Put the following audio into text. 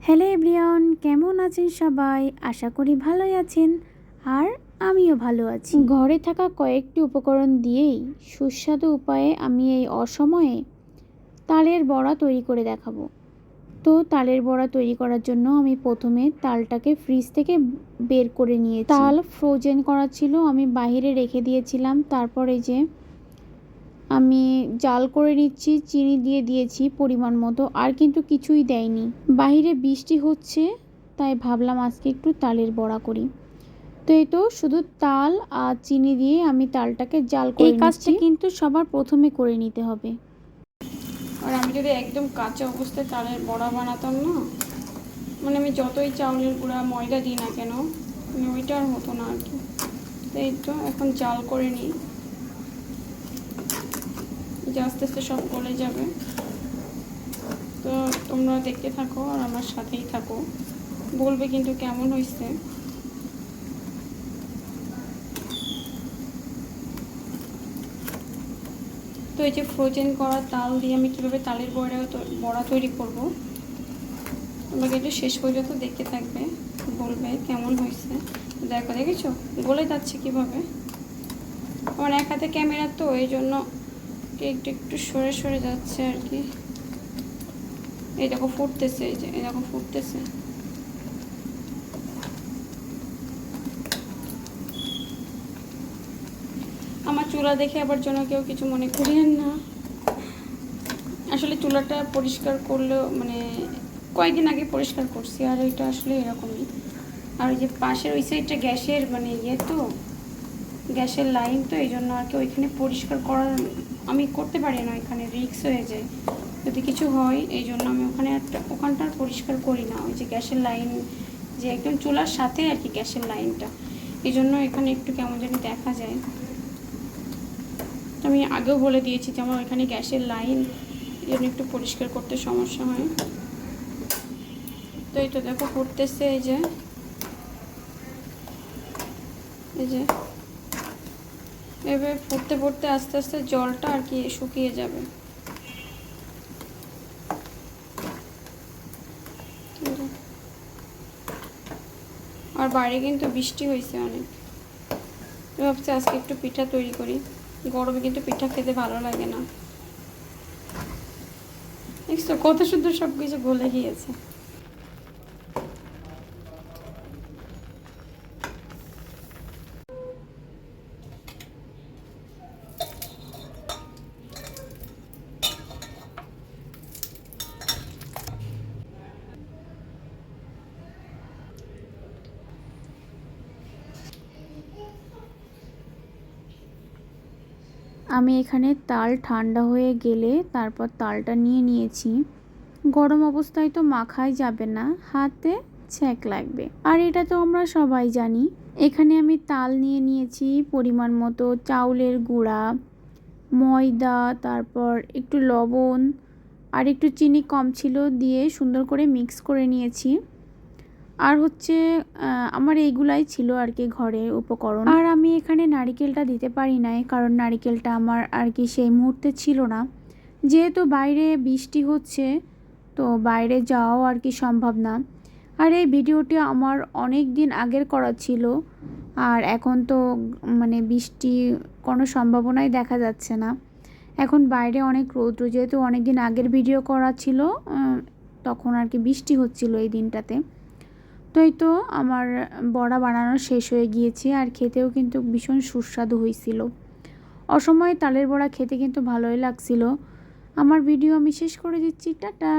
Hello everyone, কেমন আছেন সবাই? আশা করি ভালোই আছেন। আর আমিও ভালো আছি। ঘরে থাকা কয়েকটি উপকরণ দিয়েই সুস্বাদু উপায়ে আমি এই অসময়ে তালের বড়া তৈরি করে দেখাবো। তো তালের বড়া তৈরি করার জন্য আমি প্রথমে তালটাকে ফ্রিজ থেকে বের করে নিয়েছি। তাল ফ্রোজেন করা ছিল, আমি বাইরে রেখে দিয়েছিলাম। তারপরে যে আমি জাল করে নিচ্ছি, চিনি দিয়ে দিয়েছি পরিমাণ মতো, আর কিন্তু কিছুই দেয়নি। বাইরে বৃষ্টি হচ্ছে, তাই ভাবলাম আজকে একটু তালের বড়া করি। তো এই তো শুধু তাল আর চিনি দিয়ে আমি তালটাকে জাল করে নিচ্ছি। এই কাজটা কিন্তু সবার প্রথমে করে নিতে হবে। আর আমি যদি একদম কাঁচা অবস্থায় তালের বড়া বানাতাম না, মানে আমি যতই চাউলের গুঁড়া ময়দা দিই না কেন, মানে ওইটা আর হতো না আর কি। তো এই তো এখন জাল করে নিই, যে আস্তে আস্তে সব গলে যাবে। তো তোমরা দেখতে থাকো আর আমার সাথেই থাকো, বলবে কিন্তু কেমন হয়েছে। তো এই যে ফ্রোজেন করা তাল দিয়ে আমি কীভাবে তালের বড়া তৈরি করব, তোমরা কিন্তু শেষ পর্যন্ত দেখতে থাকবে, বলবে কেমন হয়েছে। দেখো, দেখেছো গলে যাচ্ছে কীভাবে। আমার এক হাতে ক্যামেরা, তো এই জন্য একটু একটু সরে সরে যাচ্ছে আর কি। এই দেখো ফুটতেছে, এই দেখো ফুটতেছে। আমার চুলা দেখে আবার যেন কেউ কিছু মনে করিয়েন না। আসলে চুলাটা পরিষ্কার করলেও, মানে কয়েকদিন আগে পরিষ্কার করছি, আর এটা আসলে এরকমই। আর ওই যে পাশের ওই সাইডটা গ্যাসের মানে তো গ্যাসের লাইন, তো এই জন্য আর কি ওইখানে পরিষ্কার করার আমি করতে পারি না, ওইখানে রিস্ক হয়ে যায় যদি কিছু হয়। এই জন্য আমি ওখানটা পরিষ্কার করি না। ওই যে গ্যাসের লাইন, যে একদম চুলার সাথে আর কি গ্যাসের লাইনটা, এই জন্য এখানে একটু কেমন জানি দেখা যায়। আমি আগেও বলে দিয়েছি যে আমার ওইখানে গ্যাসের লাইন, এই জন্য একটু পরিষ্কার করতে সমস্যা হয়। তো এই তো দেখো ফুটতেছে, এই যে এভাবে ফুটতে ফুটতে আস্তে আস্তে জলটা আর কি শুকিয়ে যাবে। আর বাইরে কিন্তু বৃষ্টি হয়েছে অনেক। ভাবছি আজকে একটু পিঠা তৈরি করি, গরমে কিন্তু পিঠা খেতে ভালো লাগে না। দেখছো কত সুন্দর সব কিছু গলে গিয়েছে। আমি এখানে তাল ঠান্ডা হয়ে গেলে তারপর তালটা নিয়ে নিয়েছি। গরম অবস্থায় তো মাখাই যাবে না, হাতে ছ্যাঁক লাগবে, আর এটা তো আমরা সবাই জানি। এখানে আমি তাল নিয়ে নিয়েছি পরিমাণ মতো, চাউলের গুঁড়া, ময়দা, তারপর একটু লবণ আর একটু চিনি কম ছিল দিয়ে সুন্দর করে মিক্স করে নিয়েছি। আর হচ্ছে আমার এইগুলাই ছিল আর কি ঘরের উপকরণ। আর আমি এখানে নারিকেলটা দিতে পারি নাই, কারণ নারিকেলটা আমার আর কি সেই মুহূর্তে ছিল না। যেহেতু বাইরে বৃষ্টি হচ্ছে, তো বাইরে যাওয়াও আর কি সম্ভব না। আর এই ভিডিওটি আমার অনেক দিন আগের করা ছিল, আর এখন তো মানে বৃষ্টি কোনো সম্ভাবনাই দেখা যাচ্ছে না। এখন বাইরে অনেক রৌদ্র, যেহেতু অনেক দিন আগের ভিডিও করা ছিল, তখন আর কি বৃষ্টি হচ্ছিল এই দিনটাতে। তো এই তো আমার বড়া বানানো শেষ হয়ে গিয়েছে, আর খেতেও কিন্তু ভীষণ সুস্বাদু হয়েছিল। অসময়ে তালের বড়া খেতে কিন্তু ভালোই লাগছিল। আমার ভিডিও আমি শেষ করে দিচ্ছি, টাটা।